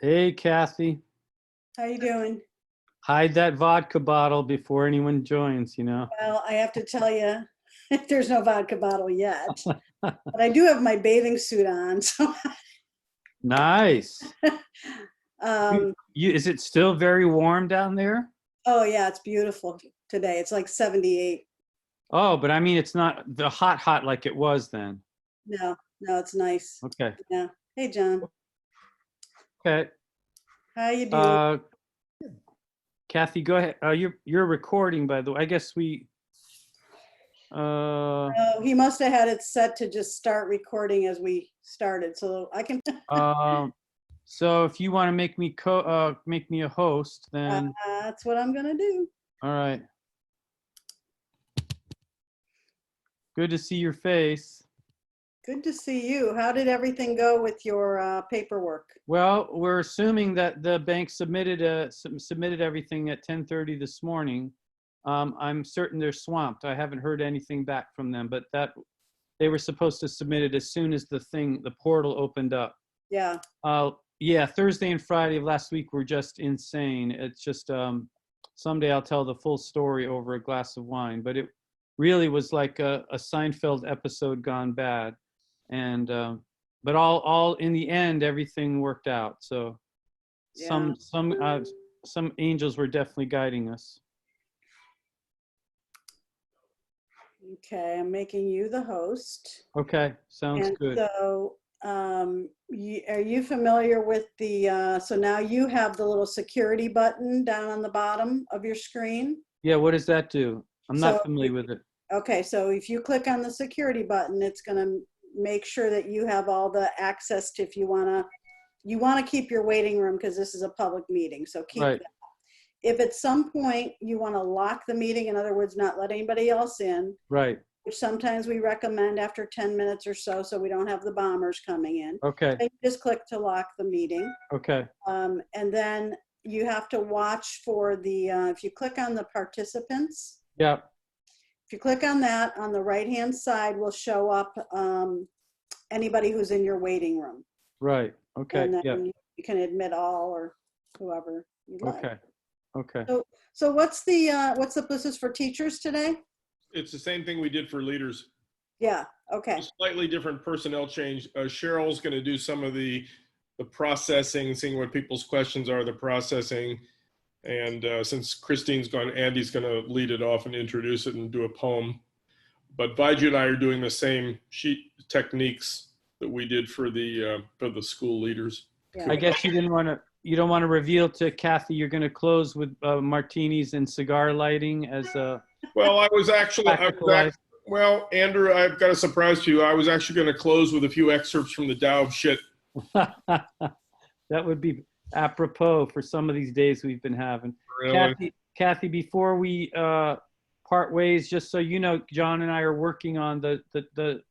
Hey, Kathy. How you doing? Hide that vodka bottle before anyone joins, you know. Well, I have to tell you, there's no vodka bottle yet, but I do have my bathing suit on. So, Nice. um, Is it still very warm down there? oh yeah, it's beautiful today. It's like 78. Oh, but I mean, it's not the hot like it was then. No, no, it's nice. Okay. Yeah. Hey, John. Okay. How you doing? Uh, Kathy, go ahead. You're recording, by the way. I guess we. Oh, he must have had it set to just start recording as we started, so I can. So if you want to make me a host, then That's what I'm gonna do. all right. Good to see your face. Good to see you. How did everything go with your paperwork? Well, we're assuming that the bank submitted everything at 10:30 this morning. I'm certain they're swamped. I haven't heard anything back from them, but that they were supposed to submit it as soon as the portal opened up. Yeah. Yeah, Thursday and Friday of last week were just insane. It's just someday I'll tell the full story over a glass of wine, but it really was like a Seinfeld episode gone bad. And but all in the end, everything worked out. So Yeah. some angels were definitely guiding us. Okay, I'm making you the host. Okay, sounds And good. so, are you familiar with so now you have the little security button down on the bottom of your screen? Yeah, what does that do? I'm So, not familiar with it. okay, so if you click on the security button, it's gonna make sure that you have all the access to, if you wanna keep your waiting room, because this is a public meeting, so keep Right. that. If at some point you wanna lock the meeting, in other words, not let anybody else in, Right. which sometimes we recommend after 10 minutes or so, so we don't have the bombers coming in. Okay. And you just click to lock the meeting. Okay. And then you have to watch for if you click on the participants, Yeah. if you click on that, on the right-hand side will show up anybody who's in your waiting room. Right. Okay. And then Yeah. you can admit all or whoever you like. Okay. Okay. So what's this is for teachers today? It's the same thing we did for leaders. Yeah, okay. A slightly different personnel change. Cheryl's going to do some of the processing, seeing what people's questions are, the processing. And since Christine's gone, Andy's going to lead it off and introduce it and do a poem. But Viju and I are doing the same sheet techniques that we did for the school leaders. Yeah. I guess you don't want to reveal to Kathy you're going to close with martinis and cigar lighting as a. Well, well, Andrew, I've got a surprise for you. I was actually going to close with a few excerpts from the Tao of Shit. That would be apropos for some of these days we've been having. Really? Kathy, before we part ways, just so you know, John and I are working on the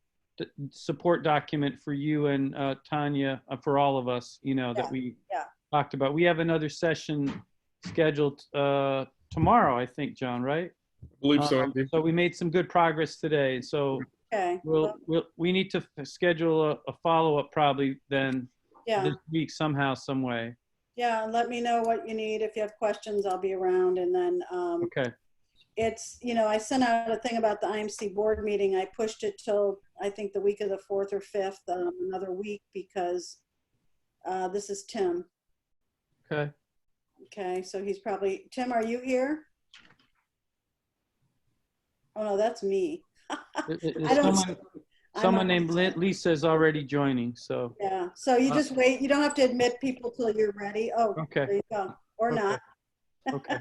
support document for you and Tanya, for all of us, that we talked about. We have another session scheduled tomorrow, I think, John, right? I believe so, Andy. So we made some good progress today. So Okay. we need to schedule a follow-up probably then this week somehow, some way. Yeah, let me know what you need. If you have questions, I'll be around. And then Okay. it's, I sent out a thing about the IMC board meeting. I pushed it till I think the week of the 4th or 5th, another week, because this is Tim. Okay. Okay, so he's probably, Tim, are you here? Oh no, that's me. Someone named Lisa is already joining, so. Yeah, so you just wait. You don't have to admit people till you're ready. Oh, okay. There you go. Or okay. not. Okay.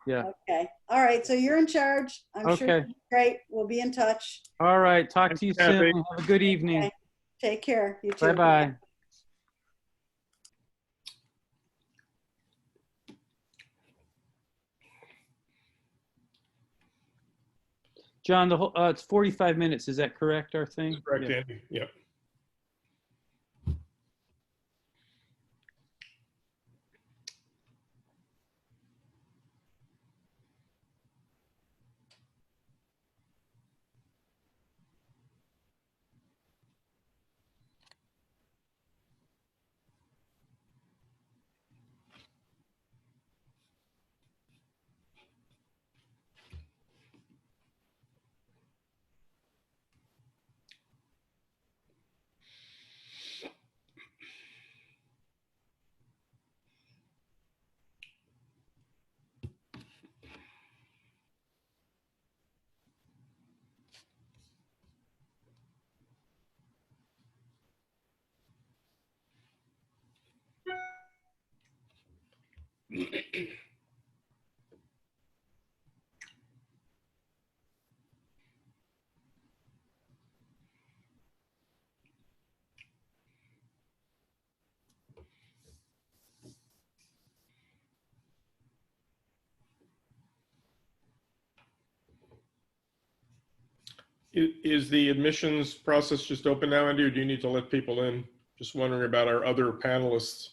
Yeah. Okay. All right. So you're in charge. I'm sure. Great. We'll be in touch. All right. Talk to you soon. Have a good evening. Okay. Take care. You too. Bye-bye. John, it's 45 minutes. Is that correct, our thing? That's correct, Andy. Yeah. Is the admissions process just open now, Andy, or do you need to let people in? Just wondering about our other panelists.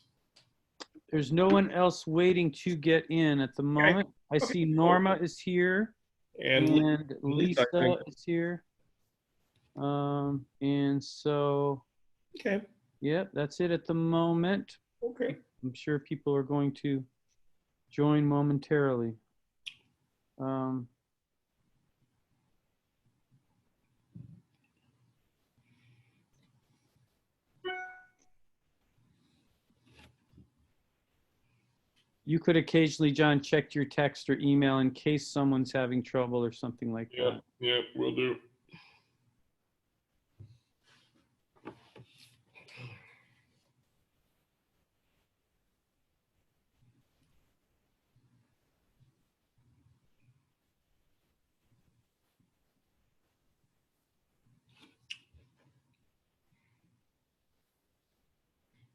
There's no one else waiting to get in at the moment. I Okay, see cool. Norma is here And and Lisa, I Lisa think. is here. And so, Okay. yep, that's it at the moment. Okay. I'm sure people are going to join momentarily. You could occasionally, John, check your text or email in case someone's having trouble or something like that. Yeah, we'll do.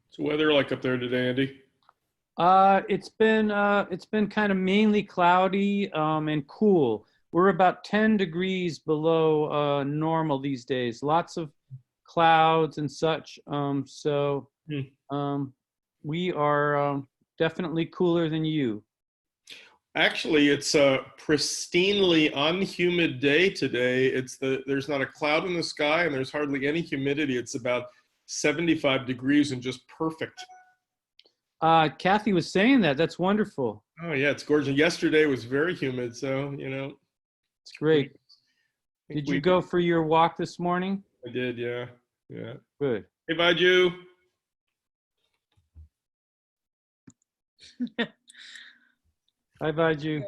So weather like up there today, Andy? It's been kind of mainly cloudy and cool. We're about 10 degrees below normal these days. Lots of clouds and such. So we are definitely cooler than you. Actually, it's a pristinely unhumid day today. There's not a cloud in the sky and there's hardly any humidity. It's about 75 degrees and just perfect. Kathy was saying that. That's wonderful. Oh yeah, it's gorgeous. Yesterday was very humid, so It's great. Did you go for your walk this morning? I did, yeah. Good. Hey, Vaju. Hi, Vaju.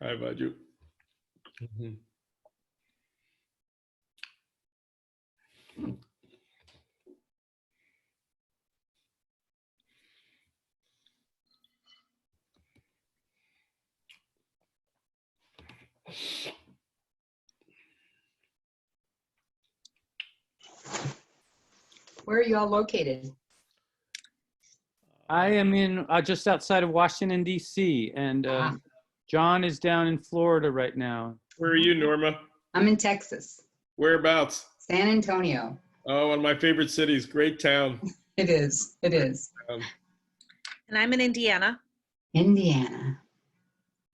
Hi, Vaju. Where are you all located? I am in just outside of Washington, D.C., and John is down in Florida right now. Where are you, Norma? I'm in Texas. Whereabouts? San Antonio. Oh, one of my favorite cities. Great town. It is. It is. And I'm in Indiana. Indiana.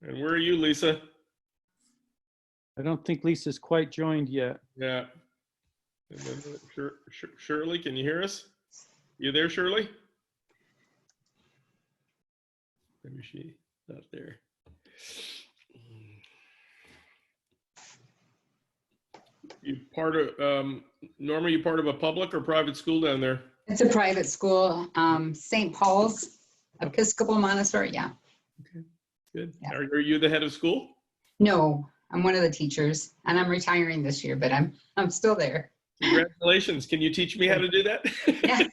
And where are you, Lisa? I don't think Lisa's quite joined yet. Yeah. And then, Shirley, can you hear us? You there, Shirley? Maybe she's not there. You part of Norma? You part of a public or private school down there? It's a private school, St. Paul's Episcopal Montessori. Yeah. Okay, good. Yeah. Are you the head of school? No, I'm one of the teachers, and I'm retiring this year, but I'm still there. Congratulations. Can you teach me how to do that? Yeah.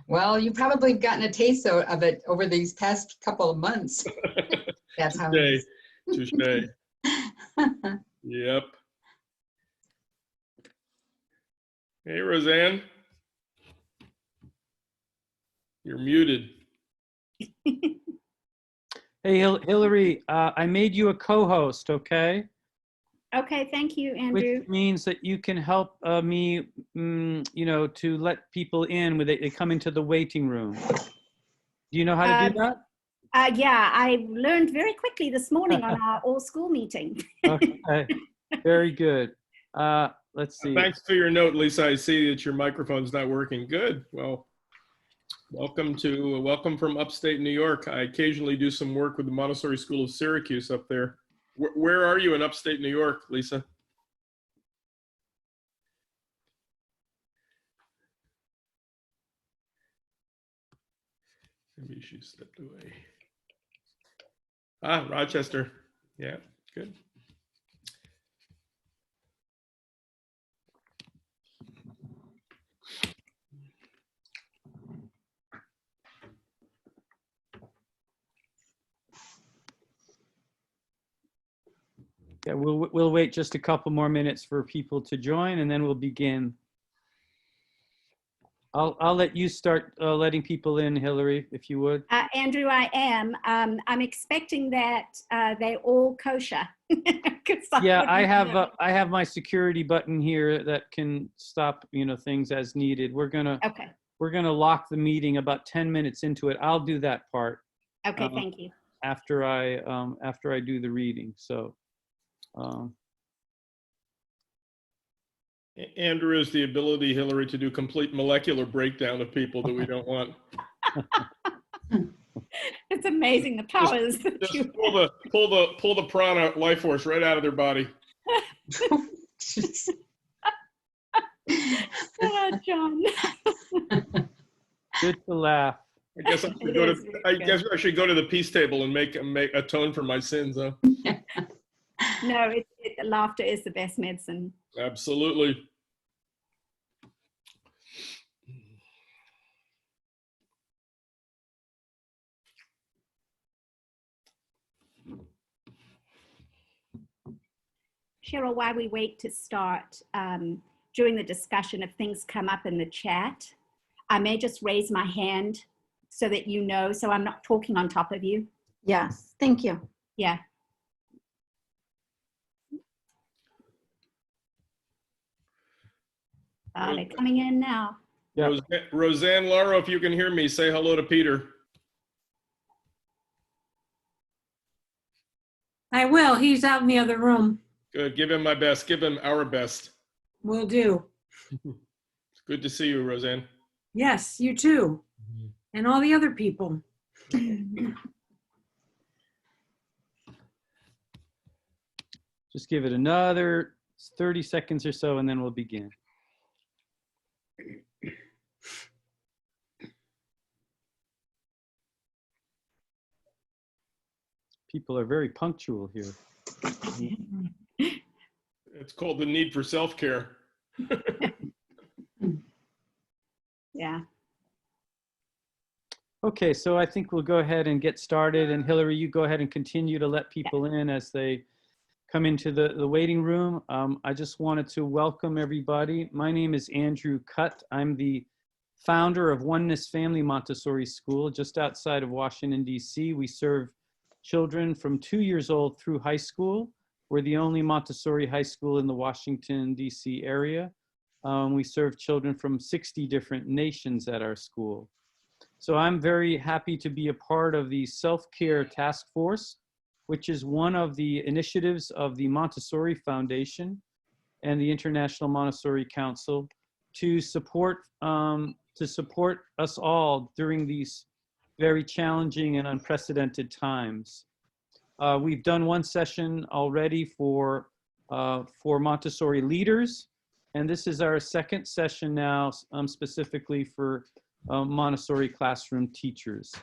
Well, you probably have gotten a taste of it over these past couple of months. That's how it is. Touche. Yep. Hey, Roseanne. You're muted. Hey, Hillary, I made you a co-host, okay? Okay, thank you, Which Andrew. means that you can help me, to let people in when they come into the waiting room. Do you know how to do that? Yeah, I learned very quickly this morning on our all-school meeting. Okay, very good. Let's see. Thanks for your note, Lisa. I see that your microphone's not working. Good. Well, welcome from upstate New York. I occasionally do some work with the Montessori School of Syracuse up there. Where are you in upstate New York, Lisa? Maybe she stepped away. Ah, Rochester. Yeah, good. Okay, we'll wait just a couple more minutes for people to join, and then we'll begin. I'll let you start letting people in, Hillary, if you would. Andrew, I am. I'm expecting that they're all kosher. 'Cause Yeah, wouldn't know. I have my security button here that can stop, things as needed. We're gonna Okay. lock the meeting about 10 minutes into it. I'll do that part Okay, thank you. after I do the reading. So. Andrew is the ability, Hillary, to do complete molecular breakdown of people that we don't want. It's amazing the powers that Just you pull the prana life force right out of their body. John. Good to laugh. I guess I should go to the peace table and make atone for my sins, huh? No, laughter is the best medicine. Absolutely. Cheryl, while we wait to start, during the discussion, if things come up in the chat, I may just raise my hand so that you know, so I'm not talking on top of you. Yes, thank you. Yeah. They're coming in now. Yeah. Roseanne Laura, if you can hear me, say hello to Peter. I will. He's out in the other room. Good. Give him my best. Give him our best. Will do. It's good to see you, Roseanne. Yes, you too. And all the other people. Just give it another 30 seconds or so, and then we'll begin. People are very punctual here. It's called the need for self-care. Yeah. Okay, so I think we'll go ahead and get started. And Hillary, you go ahead and continue to let people in as they come into the waiting room. I just wanted to welcome everybody. My name is Andrew Cutt. I'm the founder of Oneness Family Montessori School just outside of Washington, D.C. We serve children from 2 years old through high school. We're the only Montessori high school in the Washington, D.C. area. We serve children from 60 different nations at our school. So I'm very happy to be a part of the Self-Care Task Force, which is one of the initiatives of the Montessori Foundation and the International Montessori Council to support us all during these very challenging and unprecedented times. We've done one session already for Montessori leaders, and this is our second session now specifically for Montessori classroom teachers.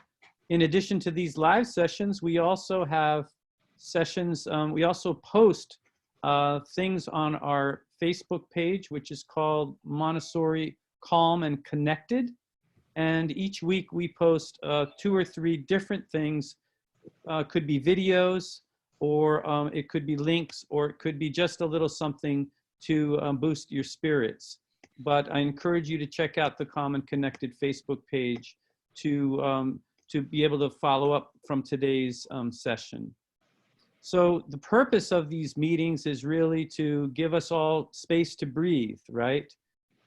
In addition to these live sessions, we also have sessions, we also post things on our Facebook page, which is called Montessori Calm and Connected. And each week we post 2 or 3 different things. Could be videos, or it could be links, or it could be just a little something to boost your spirits. But I encourage you to check out the Calm and Connected Facebook page to be able to follow up from today's session. So the purpose of these meetings is really to give us all space to breathe, right?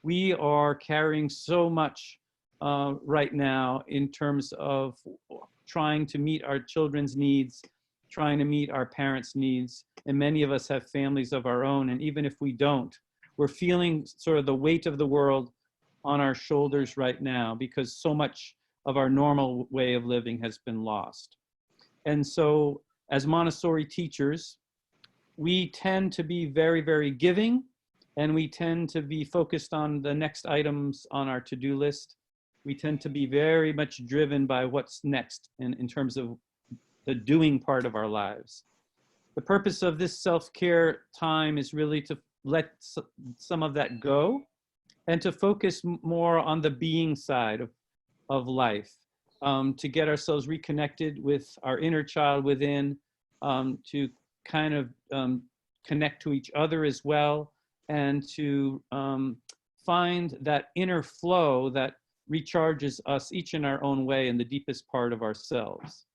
We are carrying so much right now in terms of trying to meet our children's needs, trying to meet our parents' needs, and many of us have families of our own, and even if we don't, we're feeling sort of the weight of the world on our shoulders right now because so much of our normal way of living has been lost. And so as Montessori teachers, we tend to be very, very giving, and we tend to be focused on the next items on our to-do list. We tend to be very much driven by what's next in terms of the doing part of our lives. The purpose of this self-care time is really to let some of that go and to focus more on the being side of life, to get ourselves reconnected with our inner child within, to kind of connect to each other as well, and to find that inner flow that recharges us each in our own way in the deepest part of ourselves.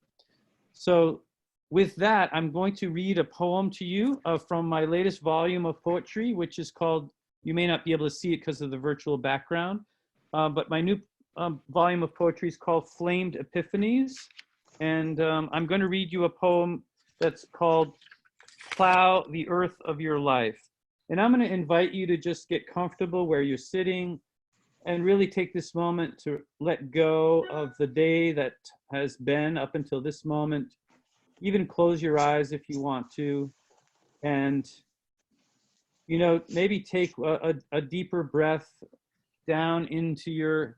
So with that, I'm going to read a poem to you from my latest volume of poetry, which is called, you may not be able to see it because of the virtual background, but my new volume of poetry is called Flamed Epiphanies. And I'm going to read you a poem that's called Plow the Earth of Your Life. And I'm going to invite you to just get comfortable where you're sitting and really take this moment to let go of the day that has been up until this moment. Even close your eyes if you want to. And, you know, maybe take a deeper breath down into your,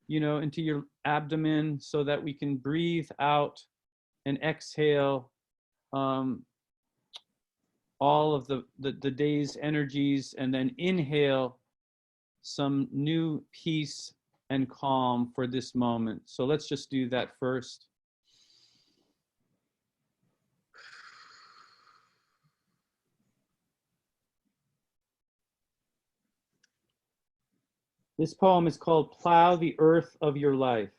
you know, into your abdomen so that we can breathe out and exhale all of the day's energies, and then inhale some new peace and calm for this moment. So let's just do that first. This poem is called Plow the Earth of Your Life.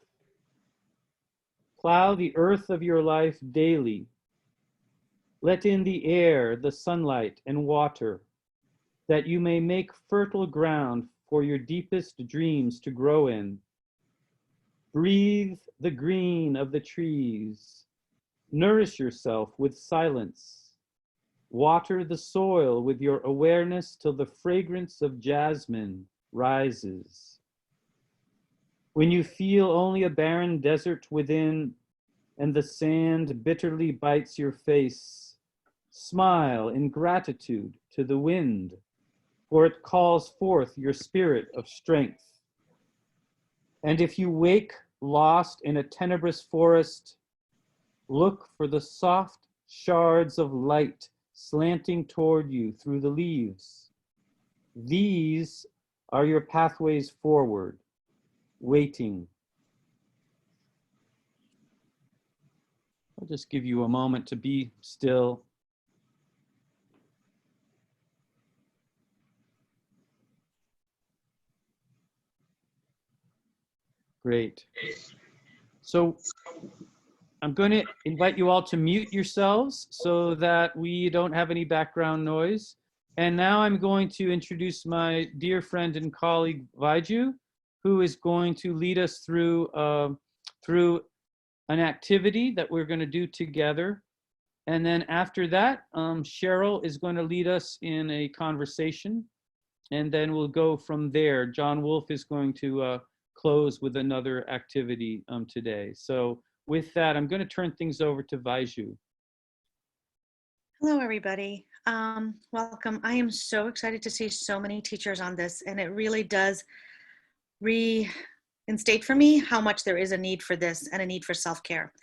Plow the earth of your life daily. Let in the air, the sunlight, and water, that you may make fertile ground for your deepest dreams to grow in. Breathe the green of the trees. Nourish yourself with silence. Water the soil with your awareness till the fragrance of jasmine rises. When you feel only a barren desert within and the sand bitterly bites your face, smile in gratitude to the wind, for it calls forth your spirit of strength. And if you wake lost in a tenebrous forest, look for the soft shards of light slanting toward you through the leaves. These are your pathways forward, waiting. I'll just give you a moment to be still. Great. So I'm going to invite you all to mute yourselves so that we don't have any background noise. And now I'm going to introduce my dear friend and colleague, Vaiju, who is going to lead us through an activity that we're going to do together. And then after that, Cheryl is going to lead us in a conversation. And then we'll go from there. John Wolfe is going to close with another activity today. So with that, I'm going to turn things over to Vaiju. Hello, everybody. Welcome. I am so excited to see so many teachers on this, and it really does reinstate for me how much there is a need for this and a need for self-care.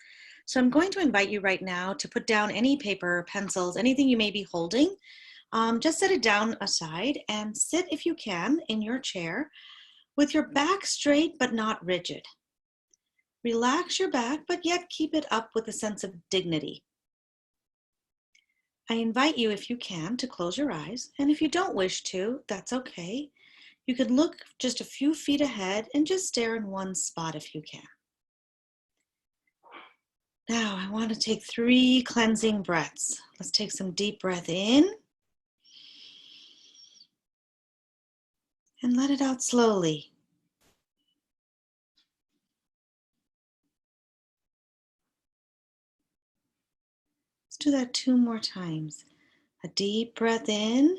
So I'm going to invite you right now to put down any paper, pencils, anything you may be holding. Just set it down aside and sit, if you can, in your chair with your back straight but not rigid. Relax your back, but yet keep it up with a sense of dignity. I invite you, if you can, to close your eyes, and if you don't wish to, that's okay. You could look just a few feet ahead and just stare in one spot if you can. Now, I want to take 3 cleansing breaths. Let's take some deep breath in and let it out slowly. Let's do that 2 more times. A deep breath in.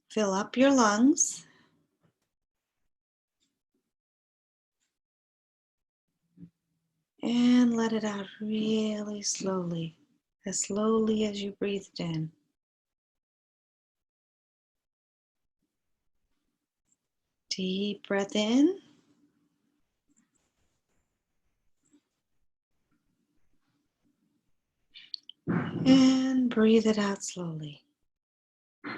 Fill up your lungs. And let it out really slowly as you breathed in. Deep breath in. And breathe it out slowly. I'm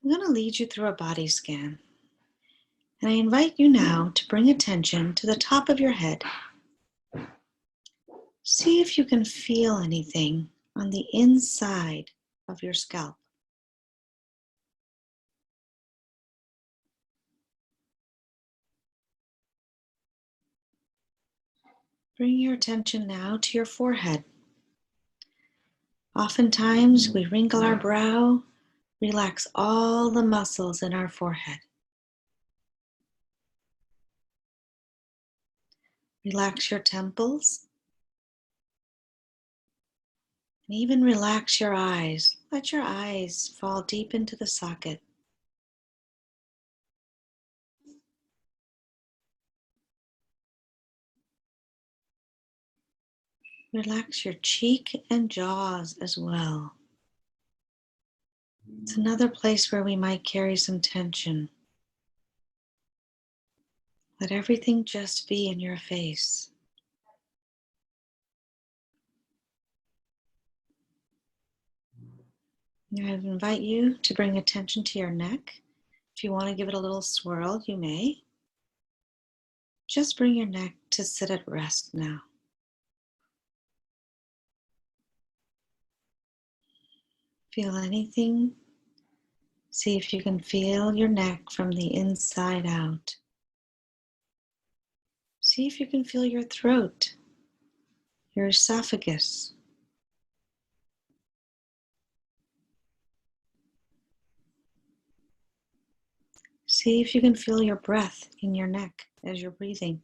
going to lead you through a body scan. And I invite you now to bring attention to the top of your head. See if you can feel anything on the inside of your scalp. Bring your attention now to your forehead. Oftentimes we wrinkle our brow, relax all the muscles in our forehead. Relax your temples. And even relax your eyes. Let your eyes fall deep into the socket. Relax your cheek and jaws as well. It's another place where we might carry some tension. Let everything just be in your face. I invite you to bring attention to your neck. If you want to give it a little swirl, you may. Just bring your neck to sit at rest now. Feel anything. See if you can feel your neck from the inside out. See if you can feel your throat, your esophagus. See if you can feel your breath in your neck as you're breathing.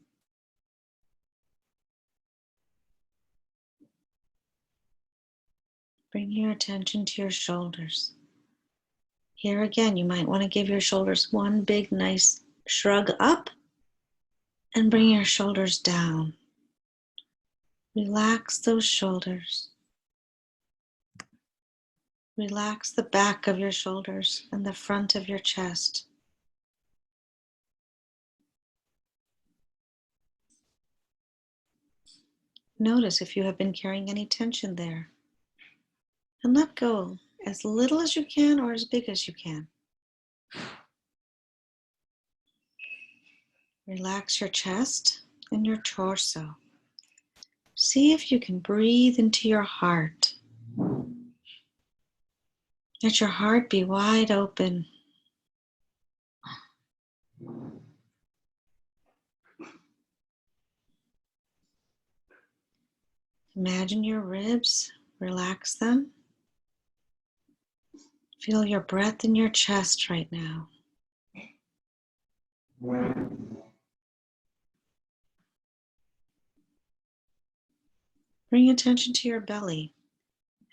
Bring your attention to your shoulders. Here again, you might want to give your shoulders one big, nice shrug up and bring your shoulders down. Relax those shoulders. Relax the back of your shoulders and the front of your chest. Notice if you have been carrying any tension there. And let go as little as you can or as big as you can. Relax your chest and your torso. See if you can breathe into your heart. Let your heart be wide open. Imagine your ribs, relax them. Feel your breath in your chest right now. Bring attention to your belly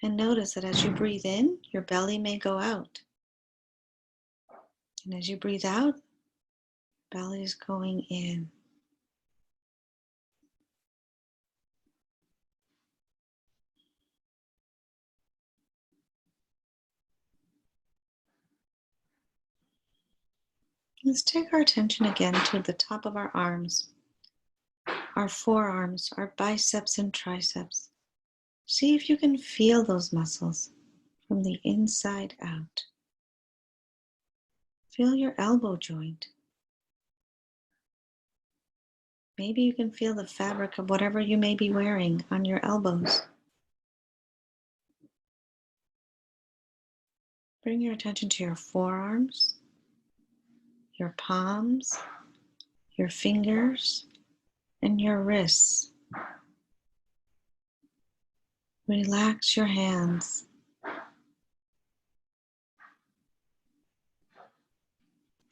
and notice that as you breathe in, your belly may go out. And as you breathe out, belly is going in. Let's take our attention again to the top of our arms, our forearms, our biceps and triceps. See if you can feel those muscles from the inside out. Feel your elbow joint. Maybe you can feel the fabric of whatever you may be wearing on your elbows. Bring your attention to your forearms, your palms, your fingers, and your wrists. Relax your hands.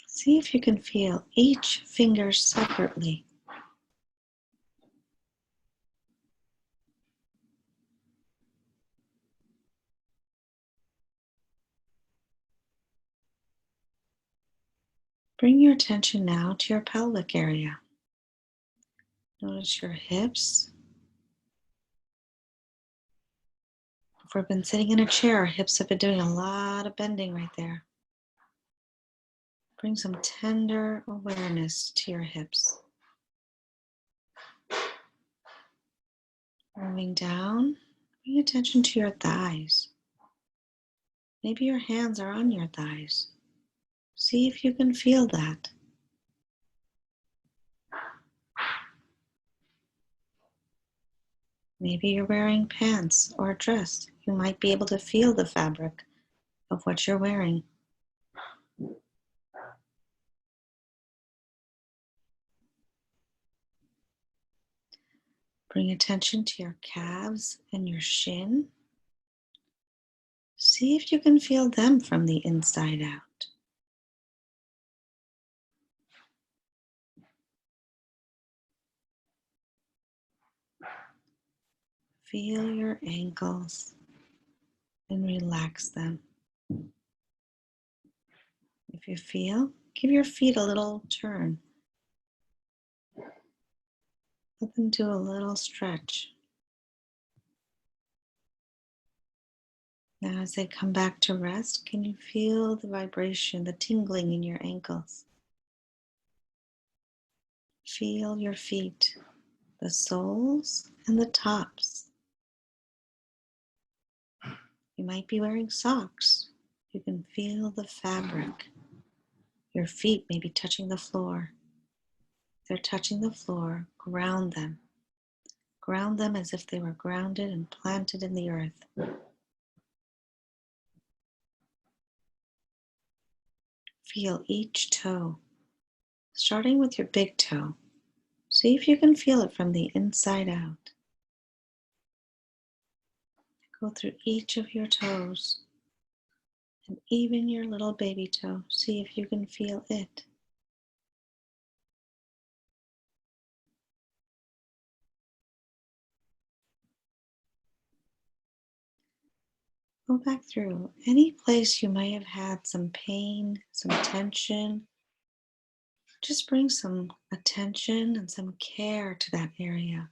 See if you can feel each finger separately. Bring your attention now to your pelvic area. Notice your hips. If we've been sitting in a chair, our hips have been doing a lot of bending right there. Bring some tender awareness to your hips. Moving down, bring attention to your thighs. Maybe your hands are on your thighs. See if you can feel that. Maybe you're wearing pants or a dress. You might be able to feel the fabric of what you're wearing. Bring attention to your calves and your shin. See if you can feel them from the inside out. Feel your ankles and relax them. If you feel, give your feet a little turn. Let them do a little stretch. Now as they come back to rest, can you feel the vibration, the tingling in your ankles? Feel your feet, the soles and the tops. You might be wearing socks. You can feel the fabric. Your feet may be touching the floor. If they're touching the floor, ground them. Ground them as if they were grounded and planted in the earth. Feel each toe, starting with your big toe. See if you can feel it from the inside out. Go through each of your toes, and even your little baby toe. See if you can feel it. Go back through any place you might have had some pain, some tension. Just bring some attention and some care to that area,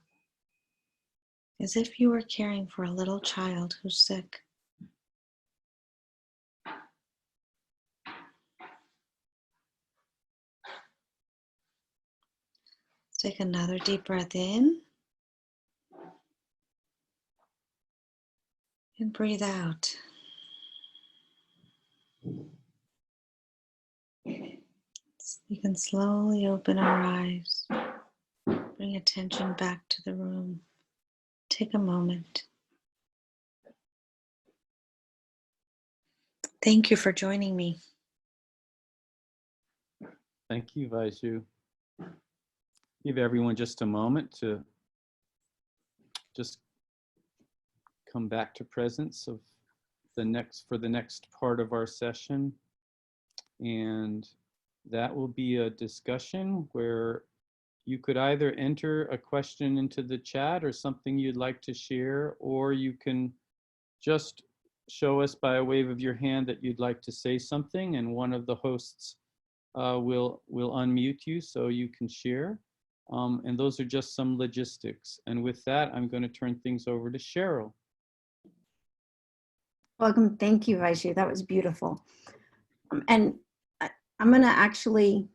as if you were caring for a little child who's sick. Let's take another deep breath in and breathe out. You can slowly open our eyes, bring attention back to the room. Take a moment. Thank you for joining me. Thank you, Vaiju. Give everyone just a moment to just come back to presence of the next part of our session. And that will be a discussion where you could either enter a question into the chat or something you'd like to share, or you can just show us by a wave of your hand that you'd like to say something, and one of the hosts will unmute you so you can share. And those are just some logistics. And with that, I'm going to turn things over to Cheryl. Welcome. Thank you, Vaiju. That was beautiful. And I'm going to actually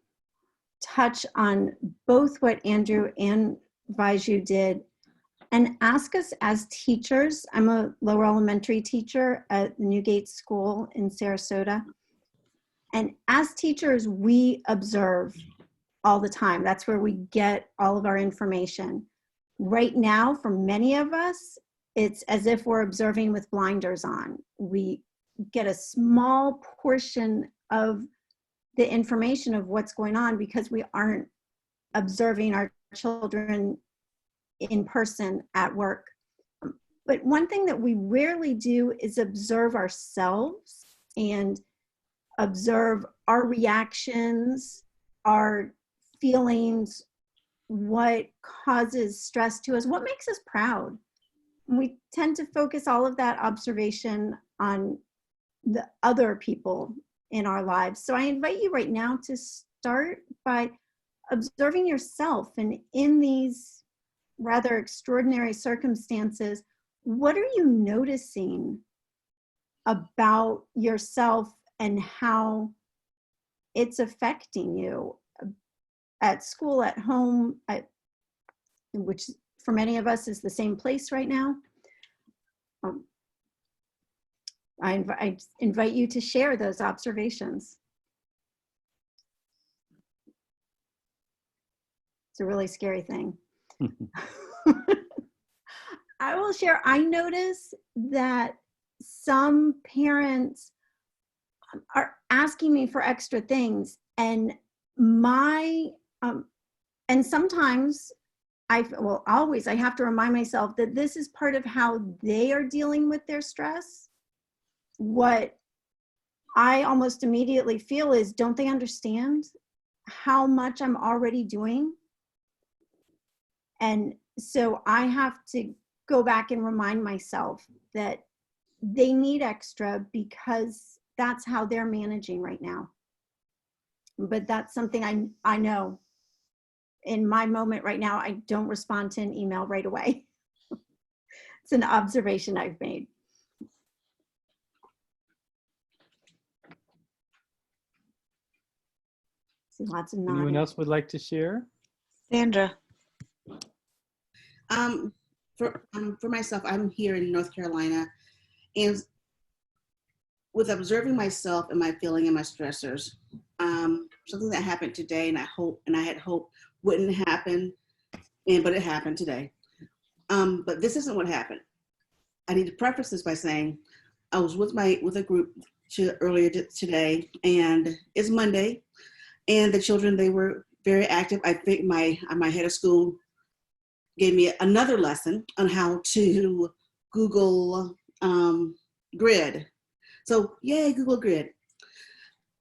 touch on both what Andrew and Vaiju did and ask us as teachers. I'm a lower elementary teacher at Newgate School in Sarasota. And as teachers, we observe all the time. That's where we get all of our information. Right now, for many of us, it's as if we're observing with blinders on. We get a small portion of the information of what's going on because we aren't observing our children in person at work. But one thing that we rarely do is observe ourselves and observe our reactions, our feelings, what causes stress to us, what makes us proud. We tend to focus all of that observation on the other people in our lives. So I invite you right now to start by observing yourself, and in these rather extraordinary circumstances, what are you noticing about yourself and how it's affecting you at school, at home, which for many of us is the same place right now. I invite you to share those observations. It's a really scary thing. I will share. I notice that some parents are asking me for extra things, and and sometimes always I have to remind myself that this is part of how they are dealing with their stress. What I almost immediately feel is, don't they understand how much I'm already doing? And so I have to go back and remind myself that they need extra because that's how they're managing right now. But that's something I know in my moment right now, I don't respond to an email right away. It's an observation I've made. See lots of nodding. Anyone else would like to share? Sandra. For myself, I'm here in North Carolina, and with observing myself and my feeling and my stressors, something that happened today, and I had hoped wouldn't happen, but it happened today. But this isn't what happened. I need to preface this by saying I was with a group earlier today, and it's Monday, and the children, they were very active. I think my head of school gave me another lesson on how to Google Grid. So yay, Google Grid.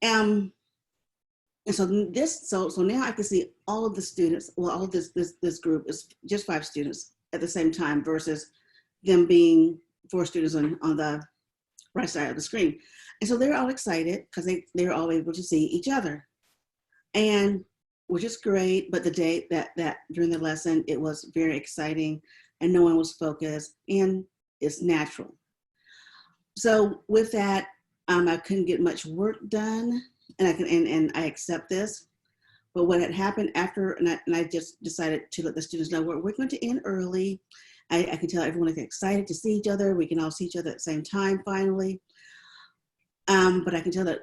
And so now I can see all of the students. Well, all of this group is just 5 students at the same time versus them being 4 students on the right side of the screen. And so they're all excited because they're all able to see each other, and which is great. But the day that during the lesson, it was very exciting, and no one was focused, and it's natural. So with that, I couldn't get much work done, and I accept this. But what had happened after, and I just decided to let the students know we're going to end early. I can tell everyone is excited to see each other. We can all see each other at the same time finally. But I can tell that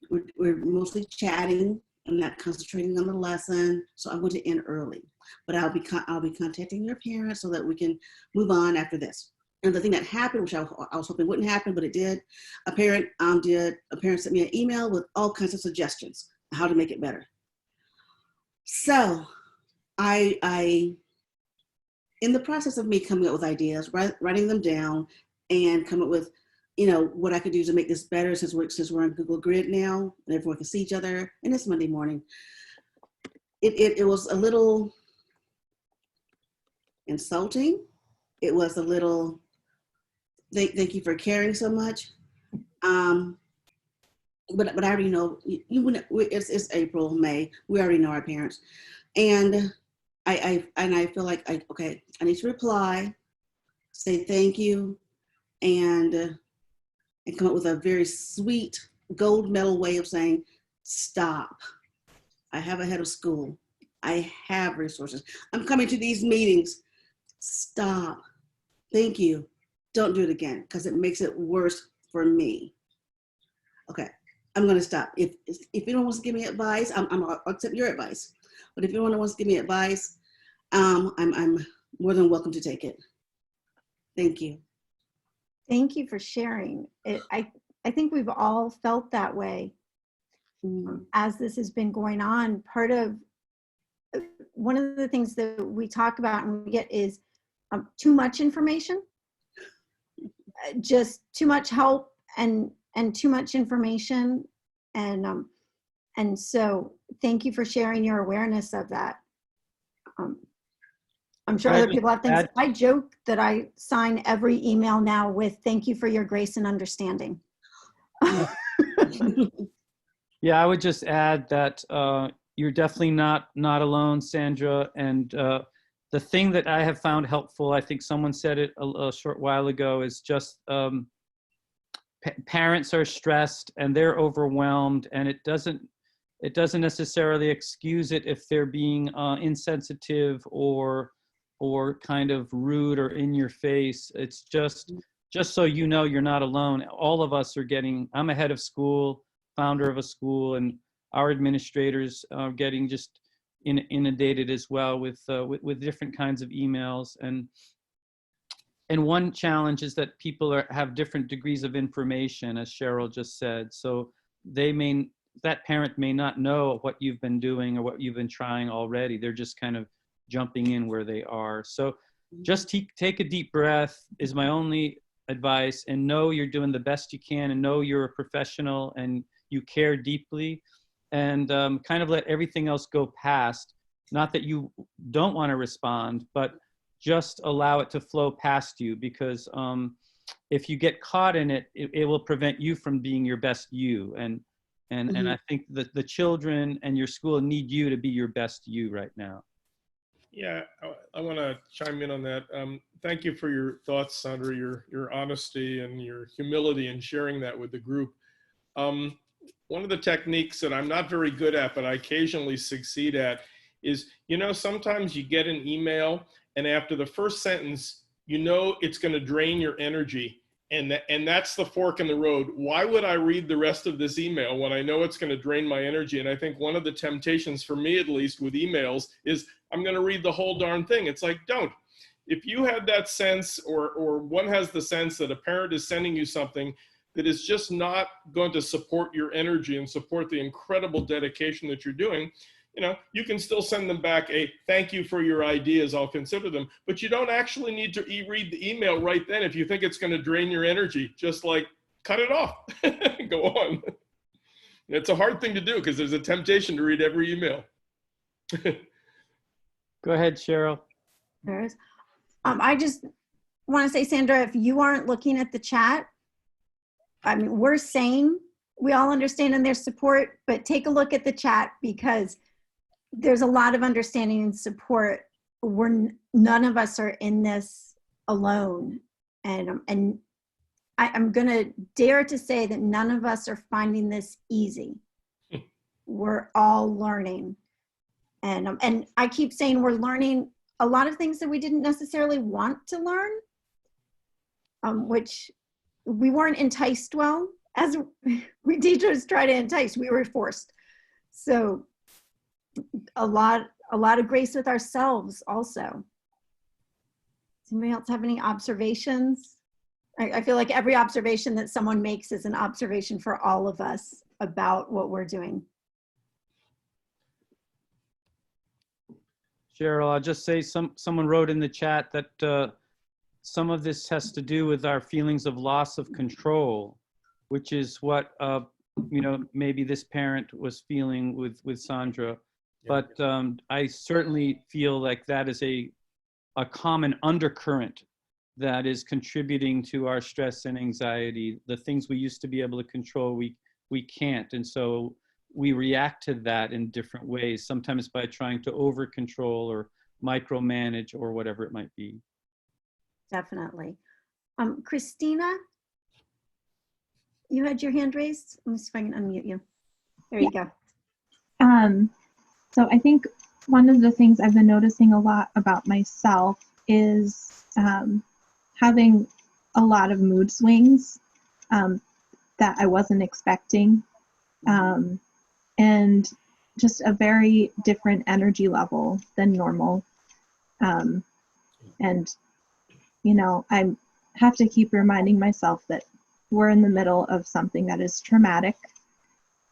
we're mostly chatting and not concentrating on the lesson. So I'm going to end early, but I'll be contacting your parents so that we can move on after this. And the thing that happened, which I was hoping wouldn't happen, but it did, a parent sent me an email with all kinds of suggestions on how to make it better. So I in the process of me coming up with ideas, writing them down, and come up with, what I could do to make this better, since we're on Google Grid now and everyone can see each other, and it's Monday morning. It was a little insulting. It was a little, thank you for caring so much. But I already know, it's April, May. We already know our parents, and I feel like I need to reply, say thank you, and come up with a very sweet gold medal way of saying, stop. I have a head of school. I have resources. I'm coming to these meetings. Stop. Thank you. Don't do it again, because it makes it worse for me. Okay, I'm going to stop. If anyone wants to give me advice, I'll accept your advice. But if anyone wants to give me advice, I'm more than welcome to take it. Thank you. Thank you for sharing. I think we've all felt that way as this has been going on. One of the things that we talk about and we get is too much information, just too much help and too much information. And so thank you for sharing your awareness of that. I'm sure other people have things. I joke that I sign every email now with "Thank you for your grace and understanding." Yeah, I would just add that you're definitely not alone, Sandra. And the thing that I have found helpful, I think someone said it a short while ago, is just parents are stressed and they're overwhelmed, and it doesn't necessarily excuse it if they're being insensitive or kind of rude or in your face. It's just so you know, you're not alone. All of us are getting, I'm a head of school, founder of a school, and our administrators are getting just, inundated as well with different kinds of emails. And one challenge is that people have different degrees of information, as Cheryl just said. So that parent may not know what you've been doing or what you've been trying already. They're just kind of jumping in where they are. So just take a deep breath is my only advice, and know you're doing the best you can, and know you're a professional and you care deeply, and kind of let everything else go past. Not that you don't want to respond, but just allow it to flow past you, because if you get caught in it, it will prevent you from being your best you. And I think that the children and your school need you to be your best you right now. Yeah, I want to chime in on that. Thank you for your thoughts, Sandra, your honesty and your humility in sharing that with the group. One of the techniques that I'm not very good at, but I occasionally succeed at, is, sometimes you get an email and after the first sentence, it's going to drain your energy. And that's the fork in the road. Why would I read the rest of this email when I know it's going to drain my energy? And I think one of the temptations, for me at least, with emails is I'm going to read the whole darn thing. It's like, don't. If you had that sense, or one has the sense that a parent is sending you something that is just not going to support your energy and support the incredible dedication that you're doing, you can still send them back a thank you for your ideas, I'll consider them, but you don't actually need to read the email right then if you think it's going to drain your energy. Just like cut it off. Go on. It's a hard thing to do because there's a temptation to read every email. Go ahead, Cheryl. There is. I just want to say, Sandra, if you aren't looking at the chat, I mean, we're saying we all understand and there's support, but take a look at the chat, because there's a lot of understanding and support. None of us are in this alone. And I'm going to dare to say that none of us are finding this easy. We're all learning. And I keep saying we're learning a lot of things that we didn't necessarily want to learn, which we weren't enticed well. As we teachers try to entice, we were forced. So a lot of grace with ourselves also. Does anybody else have any observations? I feel like every observation that someone makes is an observation for all of us about what we're doing. Cheryl, I'll just say someone wrote in the chat that some of this has to do with our feelings of loss of control, which is what maybe this parent was feeling with Sandra. But I certainly feel like that is a common undercurrent that is contributing to our stress and anxiety. The things we used to be able to control, we can't. And so we react to that in different ways, sometimes by trying to over control or micromanage or whatever it might be. Definitely. Christina, you had your hand raised. Let me see if I can unmute you. There you go. So I think one of the things I've been noticing a lot about myself is having a lot of mood swings that I wasn't expecting, and just a very different energy level than normal. And, I have to keep reminding myself that we're in the middle of something that is traumatic.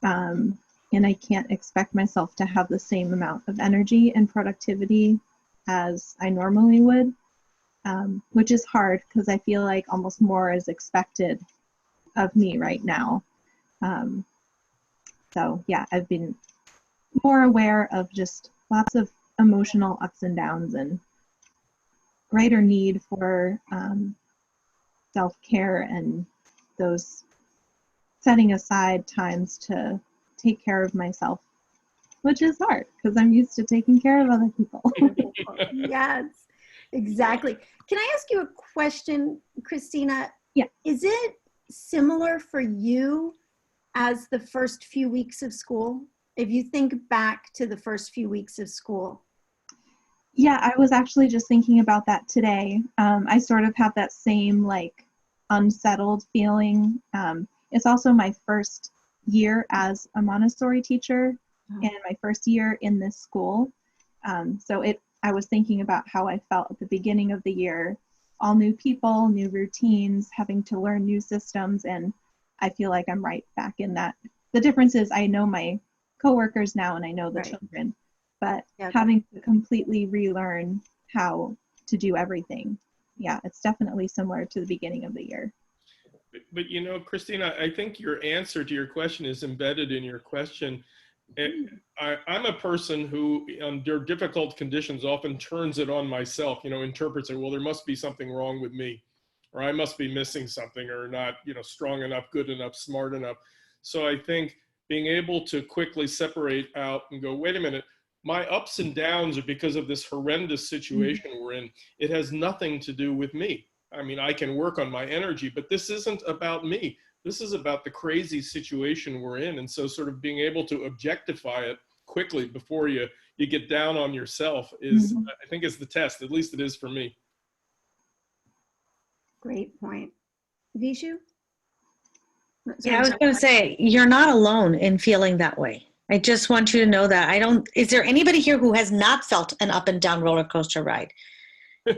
And I can't expect myself to have the same amount of energy and productivity as I normally would, which is hard because I feel like almost more is expected of me right now. So yeah, I've been more aware of just lots of emotional ups and downs and greater need for self-care and those setting aside times to take care of myself, which is hard because I'm used to taking care of other people. Yes, exactly. Can I ask you a question, Christina? Yeah. Is it similar for you as the first few weeks of school? If you think back to the first few weeks of school. Yeah, I was actually just thinking about that today. I sort of have that same unsettled feeling. It's also my first year as a Montessori teacher and my first year in this school. I was thinking about how I felt at the beginning of the year, all new people, new routines, having to learn new systems, and I feel like I'm right back in that. The difference is I know my coworkers now and I know the Right. children, but Yeah. having to completely relearn how to do everything. Yeah, it's definitely similar to the beginning of the year. But you know, Christina, I think your answer to your question is embedded in your question. I'm a person who, under difficult conditions, often turns it on myself, you know, interprets it, well, there must be something wrong with me, or I must be missing something, or not, you know, strong enough, good enough, smart enough. So I think being able to quickly separate out and go, wait a minute, my ups and downs are because of this horrendous situation we're in. It has nothing to do with me. I mean, I can work on my energy, but this isn't about me. This is about the crazy situation we're in. And so sort of being able to objectify it quickly before you get down on yourself is, I think, is the test. At least it is for me. Great point. Vishu? Yeah, I was going to say, you're not alone in feeling that way. I just want you to know that. Is there anybody here who has not felt an up and down roller coaster ride?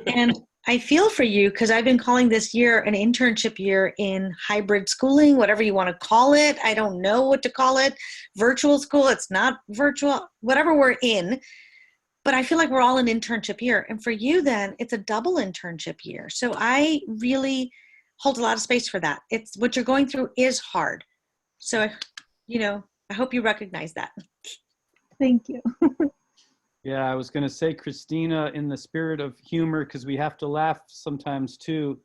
And I feel for you because I've been calling this year an internship year in hybrid schooling, whatever you want to call it. I don't know what to call it. Virtual school, it's not virtual, whatever we're in. But I feel like we're all in internship year. And for you then, it's a double internship year. So I really hold a lot of space for that. It's what you're going through is hard. So, you know, I hope you recognize that. Thank you. Yeah, I was going to say, Christina, in the spirit of humor, because we have to laugh sometimes too,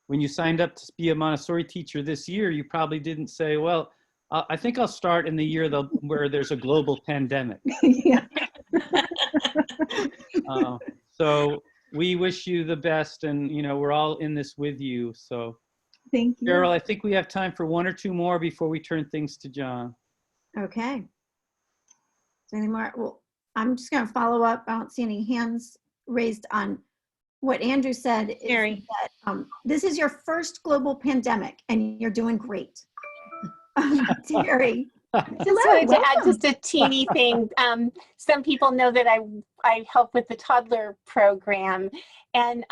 when you signed up to be a Montessori teacher this year, you probably didn't say, well, I think I'll start in the year where there's a global pandemic. Yeah. So we wish you the best, and you know, we're all in this with you. So Thank you. Cheryl, I think we have time for one or two more before we turn things to John. Okay. Is there any more? Well, I'm just going to follow up. I don't see any hands raised on what Andrew said. Is Terry. that, this is your first global pandemic and you're doing great. Terry. Just wanted to add just a teeny thing. Some people know that I help with the toddler program, and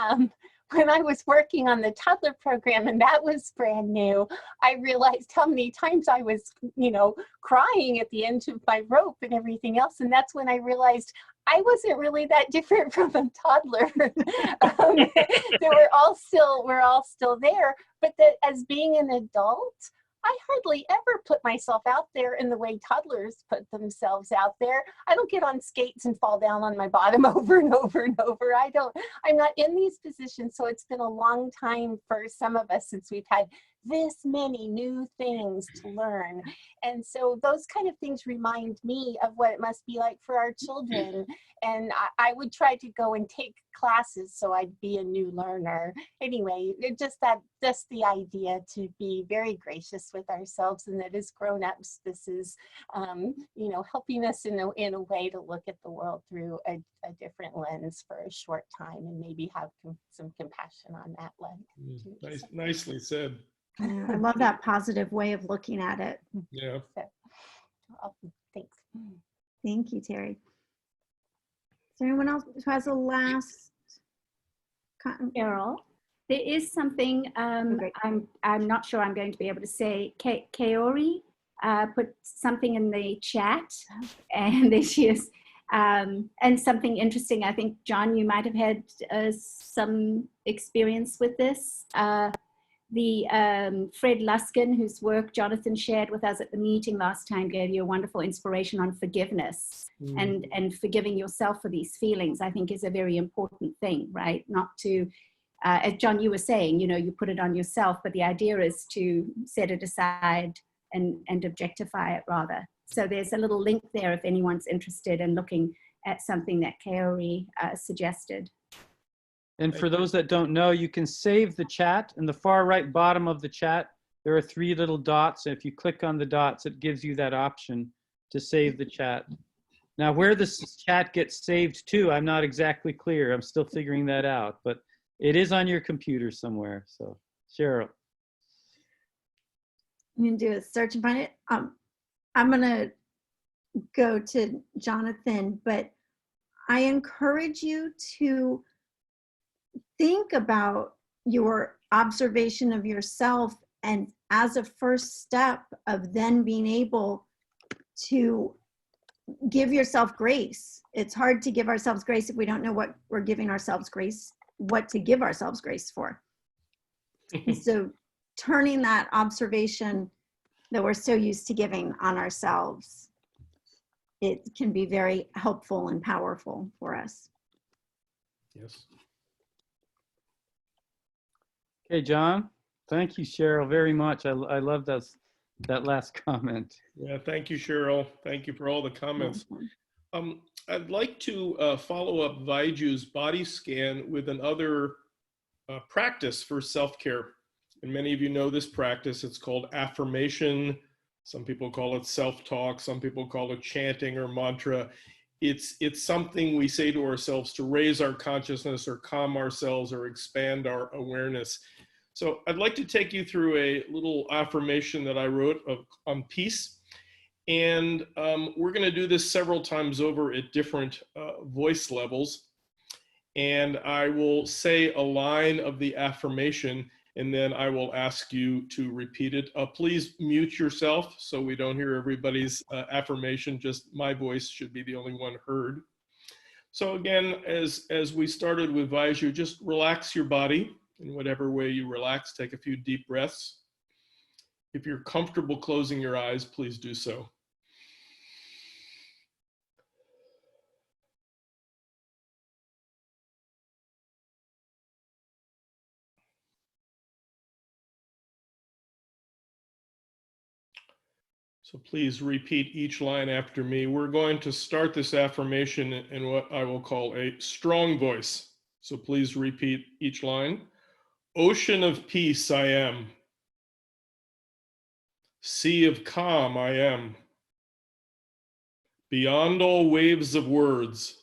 when I was working on the toddler program and that was brand new, I realized how many times I was, you know, crying at the end of my rope and everything else. And that's when I realized I wasn't really that different from a toddler. We're all still there, but that as being an adult, I hardly ever put myself out there in the way toddlers put themselves out there. I don't get on skates and fall down on my bottom over and over and over. I'm not in these positions. So it's been a long time for some of us since we've had this many new things to learn. And so those kind of things remind me of what it must be like for our children. And I would try to go and take classes so I'd be a new learner. Anyway, just the idea to be very gracious with ourselves, and that as grown-ups, this is, you know, helping us in a way to look at the world through a different lens for a short time, and maybe have some compassion on that lens. Nicely said. I love that positive way of looking at it. Yeah. So, thanks. Thank you, Terry. Is there anyone else who has a last? Carol, there is something I'm not sure I'm going to be able to say. Kaori put something in the chat, and there she is. And something interesting. I think, John, you might have had some experience with this. Fred Luskin, whose work Jonathan shared with us at the meeting last time, gave you a wonderful inspiration on forgiveness and forgiving yourself for these feelings. I think is a very important thing, right? Not to, as John, you were saying, you know, you put it on yourself, but the idea is to set it aside and objectify it rather. So there's a little link there if anyone's interested in looking at something that Kaori suggested. And for those that don't know, you can save the chat. In the far right bottom of the chat, there are 3 little dots. And if you click on the dots, it gives you that option to save the chat. Now, where this chat gets saved to, I'm not exactly clear. I'm still figuring that out, but it is on your computer somewhere. So, Cheryl. I'm going to do a search and find it. I'm going to go to Jonathan, but I encourage you to think about your observation of yourself, and as a first step of then being able to give yourself grace. It's hard to give ourselves grace if we don't know what we're giving ourselves grace, what to give ourselves grace for. So turning that observation that we're so used to giving on ourselves, it can be very helpful and powerful for us. Yes. Okay, John. Thank you, Cheryl, very much. I love that last comment. Yeah, thank you, Cheryl. Thank you for all the comments. I'd like to follow up Vaiju's body scan with another practice for self-care. And many of you know this practice. It's called affirmation. Some people call it self-talk. Some people call it chanting or mantra. It's something we say to ourselves to raise our consciousness or calm ourselves or expand our awareness. So I'd like to take you through a little affirmation that I wrote on peace. And we're going to do this several times over at different voice levels. And I will say a line of the affirmation, and then I will ask you to repeat it. Please mute yourself so we don't hear everybody's affirmation. Just my voice should be the only one heard. So again, as we started with Vaiju, just relax your body in whatever way you relax. Take a few deep breaths. If you're comfortable closing your eyes, please do so. So please repeat each line after me. We're going to start this affirmation in what I will call a strong voice. So please repeat each line. Ocean of peace I am. Sea of calm I am. Beyond all waves of words.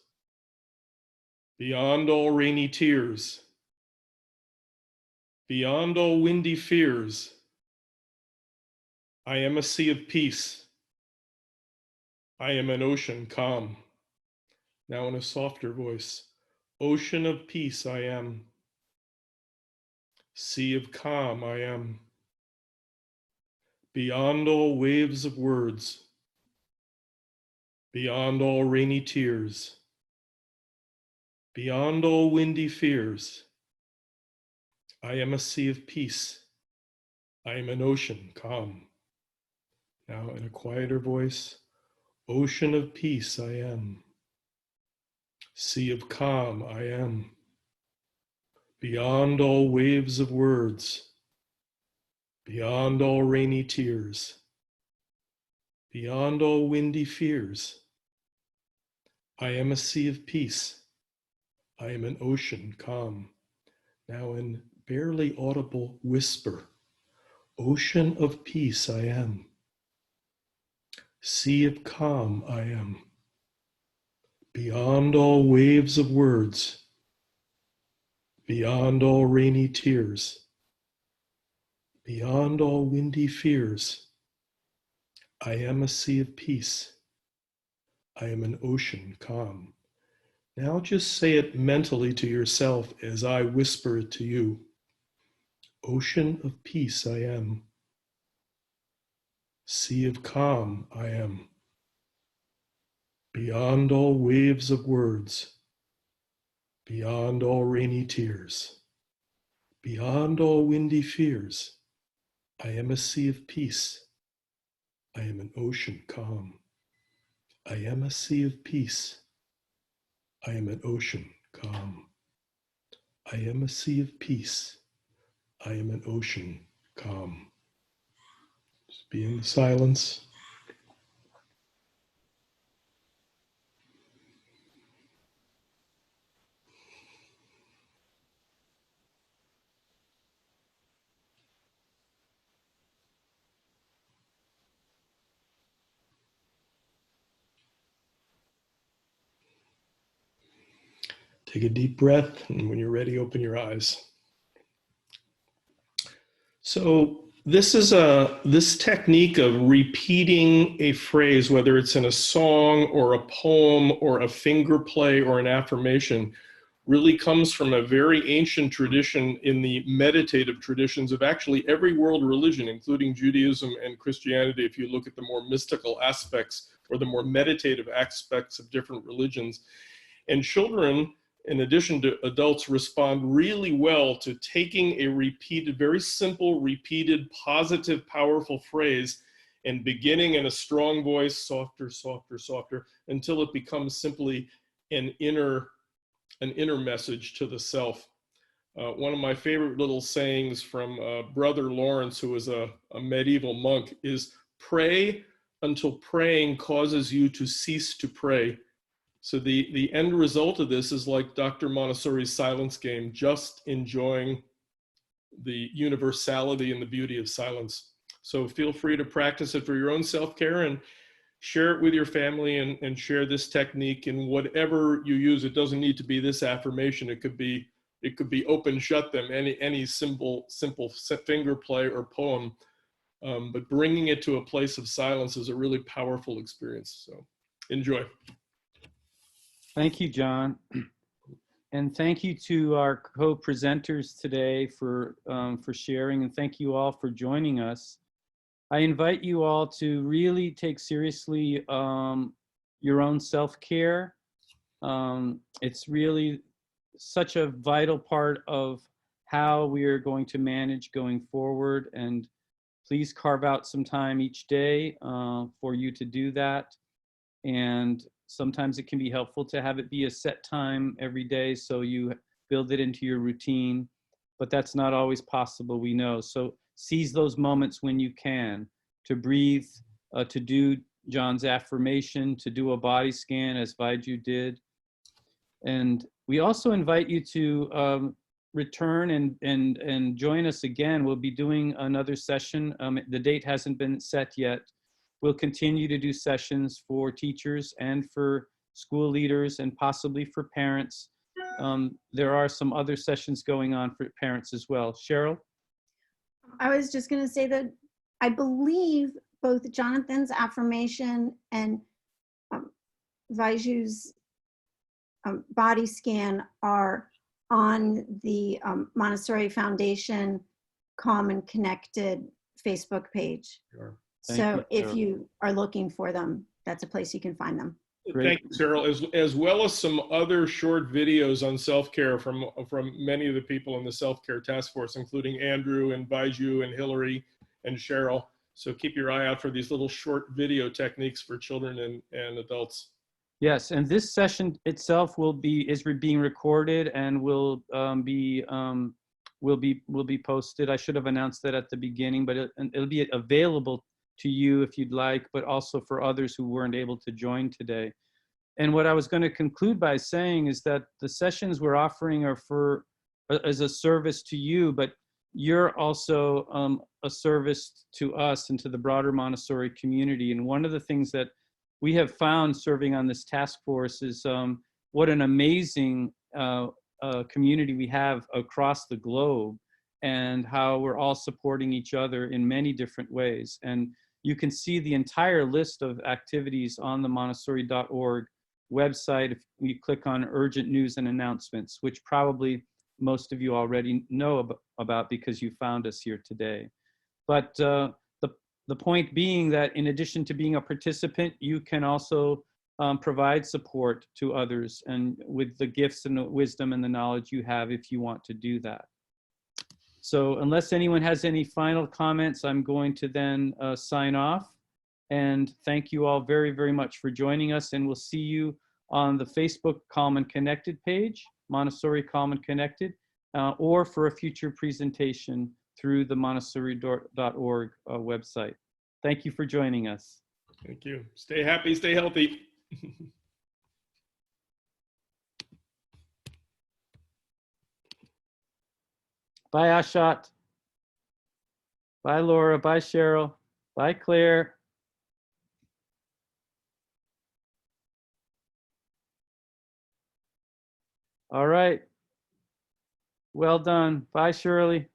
Beyond all rainy tears. Beyond all windy fears. I am a sea of peace. I am an ocean calm. Now in a softer voice. Ocean of peace I am. Sea of calm I am. Beyond all waves of words. Beyond all rainy tears. Beyond all windy fears. I am a sea of peace. I am an ocean calm. Now in a quieter voice. Ocean of peace I am. Sea of calm I am. Beyond all waves of words. Beyond all rainy tears. Beyond all windy fears. I am a sea of peace. I am an ocean calm. Now in barely audible whisper. Ocean of peace I am. Sea of calm I am. Beyond all waves of words. Beyond all rainy tears. Beyond all windy fears. I am a sea of peace. I am an ocean calm. Now just say it mentally to yourself as I whisper it to you. Ocean of peace I am. Sea of calm I am. Beyond all waves of words. Beyond all rainy tears. Beyond all windy fears. I am a sea of peace. I am an ocean calm. I am a sea of peace. I am an ocean calm. I am a sea of peace. I am an ocean calm. Just be in silence. Take a deep breath, and when you're ready, open your eyes. So This technique of repeating a phrase, whether it's in a song or a poem or a finger play or an affirmation, really comes from a very ancient tradition in the meditative traditions of actually every world religion, including Judaism and Christianity. If you look at the more mystical aspects or the more meditative aspects of different religions. And children, in addition to adults, respond really well to taking a repeated, very simple, repeated, positive, powerful phrase and beginning in a strong voice, softer, softer, softer, until it becomes simply an inner message to the self. One of my favorite little sayings from Brother Lawrence, who was a medieval monk, is pray until praying causes you to cease to pray. So the end result of this is like Dr. Montessori's silence game, just enjoying the universality and the beauty of silence. So feel free to practice it for your own self-care and share it with your family, and share this technique in whatever you use. It doesn't need to be this affirmation. It could be open, shut them, any simple finger play or poem. But bringing it to a place of silence is a really powerful experience. So enjoy. Thank you, John. And thank you to our co-presenters today for sharing, and thank you all for joining us. I invite you all to really take seriously your own self-care. It's really such a vital part of how we are going to manage going forward, and please carve out some time each day for you to do that. And sometimes it can be helpful to have it be a set time every day so you build it into your routine, but that's not always possible, we know. So seize those moments when you can, to breathe, to do John's affirmation, to do a body scan as Vaiju did. And we also invite you to return and join us again. We'll be doing another session. The date hasn't been set yet. We'll continue to do sessions for teachers and for school leaders and possibly for parents. There are some other sessions going on for parents as well. Cheryl? I was just going to say that I believe both Jonathan's affirmation and Vaiju's body scan are on the Montessori Foundation Calm and Connected Facebook page. Sure. So if you are looking for them, that's a place you can find them. Thank you, Cheryl, as well as some other short videos on self-care from many of the people in the self-care task force, including Andrew and Vaiju and Hillary and Cheryl. So keep your eye out for these little short video techniques for children and adults. Yes, and this session itself is being recorded and will be posted. I should have announced that at the beginning, but it'll be available to you if you'd like, but also for others who weren't able to join today. And what I was going to conclude by saying is that the sessions we're offering are as a service to you, but you're also a service to us and to the broader Montessori community. And one of the things that we have found serving on this task force is what an amazing community we have across the globe, and how we're all supporting each other in many different ways. And you can see the entire list of activities on the Montessori.org website if you click on urgent news and announcements, which probably most of you already know about because you found us here today. But the point being that in addition to being a participant, you can also provide support to others, and with the gifts and the wisdom and the knowledge you have if you want to do that. So unless anyone has any final comments, I'm going to then sign off. And thank you all very, very much for joining us. And we'll see you on the Facebook Calm and Connected page, Montessori Calm and Connected, or for a future presentation through the Montessori.org website. Thank you for joining us. Thank you. Stay happy, stay healthy. Bye, Ashat. Bye, Laura. Bye, Cheryl. Bye, Claire. All right. Well done. Bye, Shirley.